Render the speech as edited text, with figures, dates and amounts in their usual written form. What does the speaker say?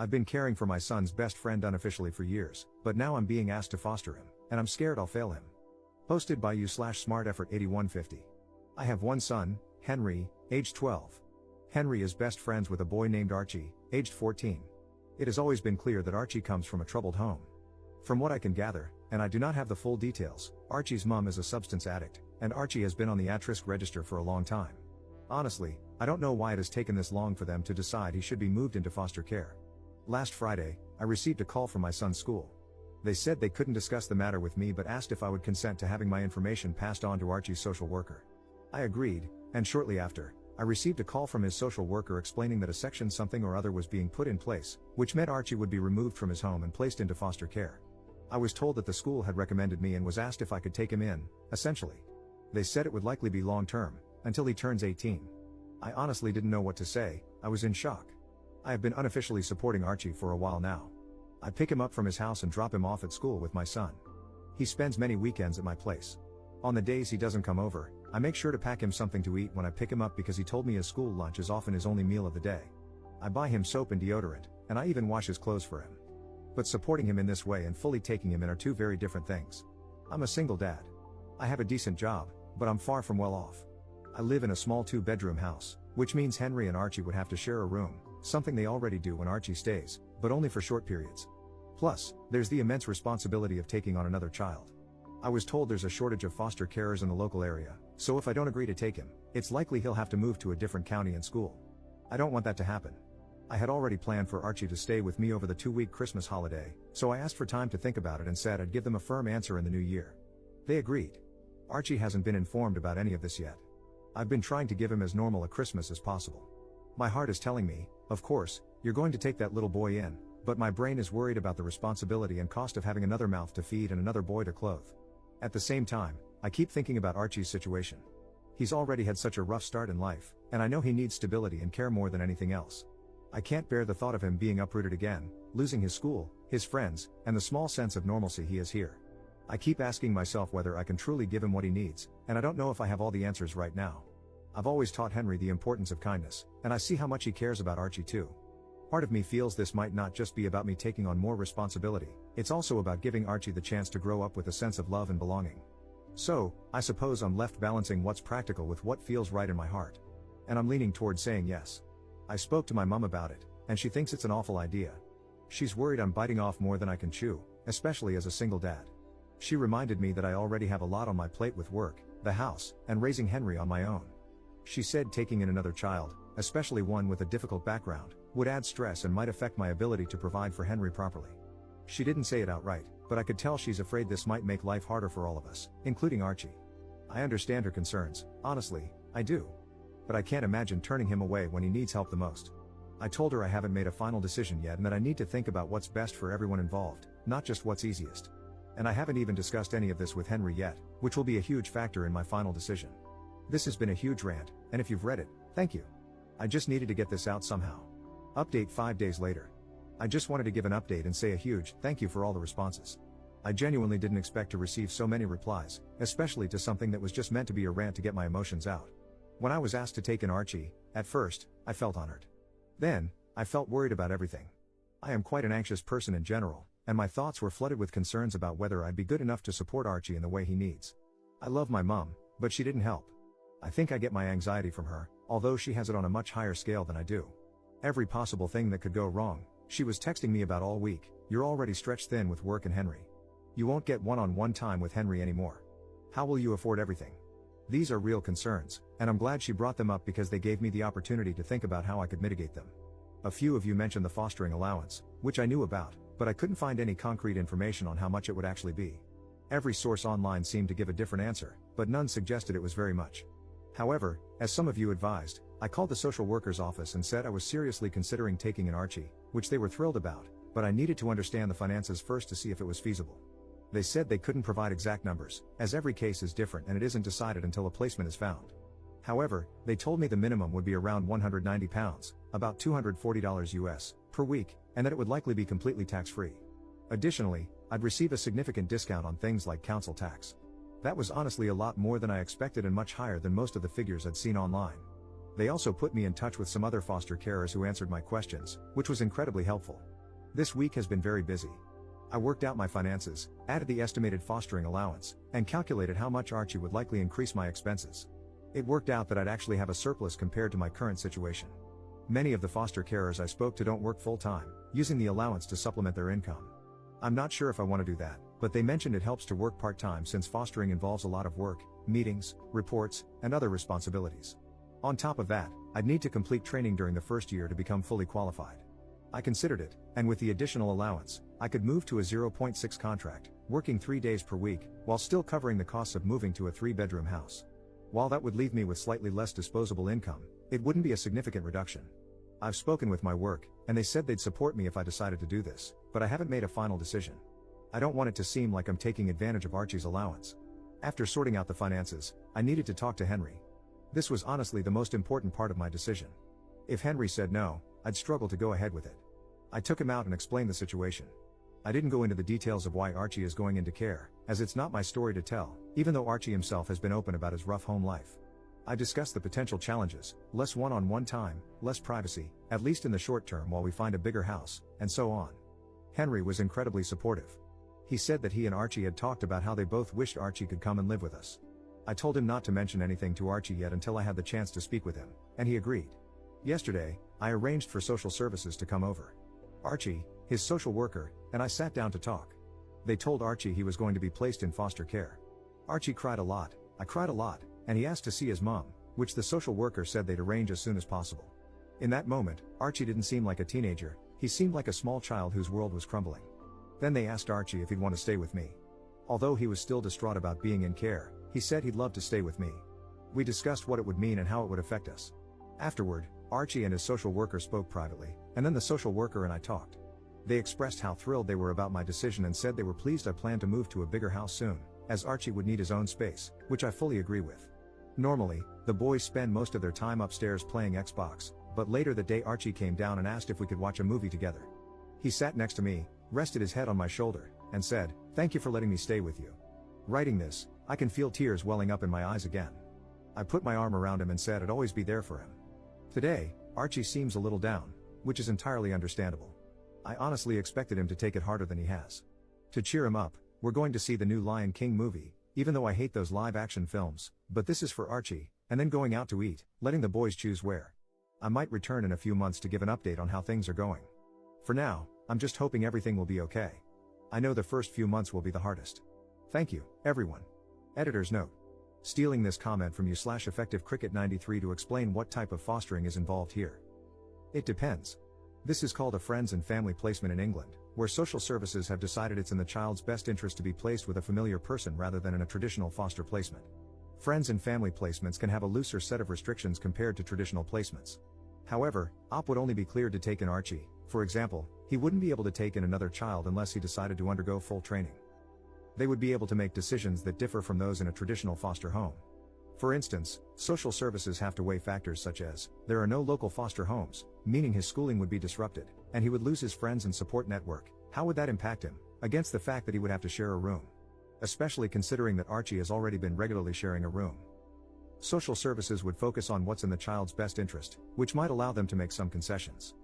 I've been caring for my son's best friend unofficially for years, but now I'm being asked to foster him, and I'm scared I'll fail him. Posted by you/smarteffort8150. I have one son, Henry, aged 12. Henry is best friends with a boy named Archie, aged 14. It has always been clear that Archie comes from a troubled home. From what I can gather, and I do not have the full details, Archie's mom is a substance addict, and Archie has been on the at-risk register for a long time. Honestly, I don't know why it has taken this long for them to decide he should be moved into foster care. Last Friday, I received a call from my son's school. They said they couldn't discuss the matter with me but asked if I would consent to having my information passed on to Archie's social worker. I agreed, and shortly after, I received a call from his social worker explaining that a section something or other was being put in place, which meant Archie would be removed from his home and placed into foster care. I was told that the school had recommended me and was asked if I could take him in, essentially. They said it would likely be long-term, until he turns 18. I honestly didn't know what to say. I was in shock. I have been unofficially supporting Archie for a while now. I pick him up from his house and drop him off at school with my son. He spends many weekends at my place. On the days he doesn't come over, I make sure to pack him something to eat when I pick him up because he told me his school lunch is often his only meal of the day. I buy him soap and deodorant, and I even wash his clothes for him. But supporting him in this way and fully taking him in are two very different things. I'm a single dad. I have a decent job, but I'm far from well off. I live in a small 2-bedroom house, which means Henry and Archie would have to share a room, something they already do when Archie stays, but only for short periods. Plus, there's the immense responsibility of taking on another child. I was told there's a shortage of foster carers in the local area, so if I don't agree to take him, it's likely he'll have to move to a different county and school. I don't want that to happen. I had already planned for Archie to stay with me over the 2-week Christmas holiday, so I asked for time to think about it and said I'd give them a firm answer in the new year. They agreed. Archie hasn't been informed about any of this yet. I've been trying to give him as normal a Christmas as possible. My heart is telling me, of course, you're going to take that little boy in, but my brain is worried about the responsibility and cost of having another mouth to feed and another boy to clothe. At the same time, I keep thinking about Archie's situation. He's already had such a rough start in life, and I know he needs stability and care more than anything else. I can't bear the thought of him being uprooted again, losing his school, his friends, and the small sense of normalcy he has here. I keep asking myself whether I can truly give him what he needs, and I don't know if I have all the answers right now. I've always taught Henry the importance of kindness, and I see how much he cares about Archie too. Part of me feels this might not just be about me taking on more responsibility, it's also about giving Archie the chance to grow up with a sense of love and belonging. So, I suppose I'm left balancing what's practical with what feels right in my heart. And I'm leaning towards saying yes. I spoke to my mom about it, and she thinks it's an awful idea. She's worried I'm biting off more than I can chew, especially as a single dad. She reminded me that I already have a lot on my plate with work, the house, and raising Henry on my own. She said taking in another child, especially one with a difficult background, would add stress and might affect my ability to provide for Henry properly. She didn't say it outright, but I could tell she's afraid this might make life harder for all of us, including Archie. I understand her concerns, honestly, I do. But I can't imagine turning him away when he needs help the most. I told her I haven't made a final decision yet and that I need to think about what's best for everyone involved, not just what's easiest. And I haven't even discussed any of this with Henry yet, which will be a huge factor in my final decision. This has been a huge rant, and if you've read it, thank you. I just needed to get this out somehow. Update 5 days later. I just wanted to give an update and say a huge thank you for all the responses. I genuinely didn't expect to receive so many replies, especially to something that was just meant to be a rant to get my emotions out. When I was asked to take in Archie, at first, I felt honored. Then, I felt worried about everything. I am quite an anxious person in general, and my thoughts were flooded with concerns about whether I'd be good enough to support Archie in the way he needs. I love my mom, but she didn't help. I think I get my anxiety from her, although she has it on a much higher scale than I do. Every possible thing that could go wrong, she was texting me about all week. You're already stretched thin with work and Henry. You won't get one-on-one time with Henry anymore. How will you afford everything? These are real concerns, and I'm glad she brought them up because they gave me the opportunity to think about how I could mitigate them. A few of you mentioned the fostering allowance, which I knew about, but I couldn't find any concrete information on how much it would actually be. Every source online seemed to give a different answer, but none suggested it was very much. However, as some of you advised, I called the social worker's office and said I was seriously considering taking in Archie, which they were thrilled about, but I needed to understand the finances first to see if it was feasible. They said they couldn't provide exact numbers, as every case is different and it isn't decided until a placement is found. However, they told me the minimum would be around £190, about $240 US, per week, and that it would likely be completely tax-free. Additionally, I'd receive a significant discount on things like council tax. That was honestly a lot more than I expected and much higher than most of the figures I'd seen online. They also put me in touch with some other foster carers who answered my questions, which was incredibly helpful. This week has been very busy. I worked out my finances, added the estimated fostering allowance, and calculated how much Archie would likely increase my expenses. It worked out that I'd actually have a surplus compared to my current situation. Many of the foster carers I spoke to don't work full-time, using the allowance to supplement their income. I'm not sure if I want to do that, but they mentioned it helps to work part-time since fostering involves a lot of work, meetings, reports, and other responsibilities. On top of that, I'd need to complete training during the first year to become fully qualified. I considered it, and with the additional allowance, I could move to a 0.6 contract, working 3 days per week, while still covering the costs of moving to a 3-bedroom house. While that would leave me with slightly less disposable income, it wouldn't be a significant reduction. I've spoken with my work, and they said they'd support me if I decided to do this, but I haven't made a final decision. I don't want it to seem like I'm taking advantage of Archie's allowance. After sorting out the finances, I needed to talk to Henry. This was honestly the most important part of my decision. If Henry said no, I'd struggle to go ahead with it. I took him out and explained the situation. I didn't go into the details of why Archie is going into care, as it's not my story to tell, even though Archie himself has been open about his rough home life. I discussed the potential challenges, less one-on-one time, less privacy, at least in the short term while we find a bigger house, and so on. Henry was incredibly supportive. He said that he and Archie had talked about how they both wished Archie could come and live with us. I told him not to mention anything to Archie yet until I had the chance to speak with him, and he agreed. Yesterday, I arranged for social services to come over. Archie, his social worker, and I sat down to talk. They told Archie he was going to be placed in foster care. Archie cried a lot, I cried a lot, and he asked to see his mom, which the social worker said they'd arrange as soon as possible. In that moment, Archie didn't seem like a teenager, he seemed like a small child whose world was crumbling. Then they asked Archie if he'd want to stay with me. Although he was still distraught about being in care, he said he'd love to stay with me. We discussed what it would mean and how it would affect us. Afterward, Archie and his social worker spoke privately, and then the social worker and I talked. They expressed how thrilled they were about my decision and said they were pleased I planned to move to a bigger house soon, as Archie would need his own space, which I fully agree with. Normally, the boys spend most of their time upstairs playing Xbox, but later that day Archie came down and asked if we could watch a movie together. He sat next to me, rested his head on my shoulder, and said, "Thank you for letting me stay with you." Writing this, I can feel tears welling up in my eyes again. I put my arm around him and said I'd always be there for him. Today, Archie seems a little down, which is entirely understandable. I honestly expected him to take it harder than he has. To cheer him up, we're going to see the new Lion King movie, even though I hate those live-action films, but this is for Archie, and then going out to eat, letting the boys choose where. I might return in a few months to give an update on how things are going. For now, I'm just hoping everything will be okay. I know the first few months will be the hardest. Thank you, everyone. Editor's note. Stealing this comment from you/EffectiveCricket93 to explain what type of fostering is involved here. It depends. This is called a friends and family placement in England, where social services have decided it's in the child's best interest to be placed with a familiar person rather than in a traditional foster placement. Friends and family placements can have a looser set of restrictions compared to traditional placements. However, OP would only be cleared to take in Archie. For example, he wouldn't be able to take in another child unless he decided to undergo full training. They would be able to make decisions that differ from those in a traditional foster home. For instance, social services have to weigh factors such as, there are no local foster homes, meaning his schooling would be disrupted, and he would lose his friends and support network. How would that impact him, against the fact that he would have to share a room? Especially considering that Archie has already been regularly sharing a room. Social services would focus on what's in the child's best interest, which might allow them to make some concessions.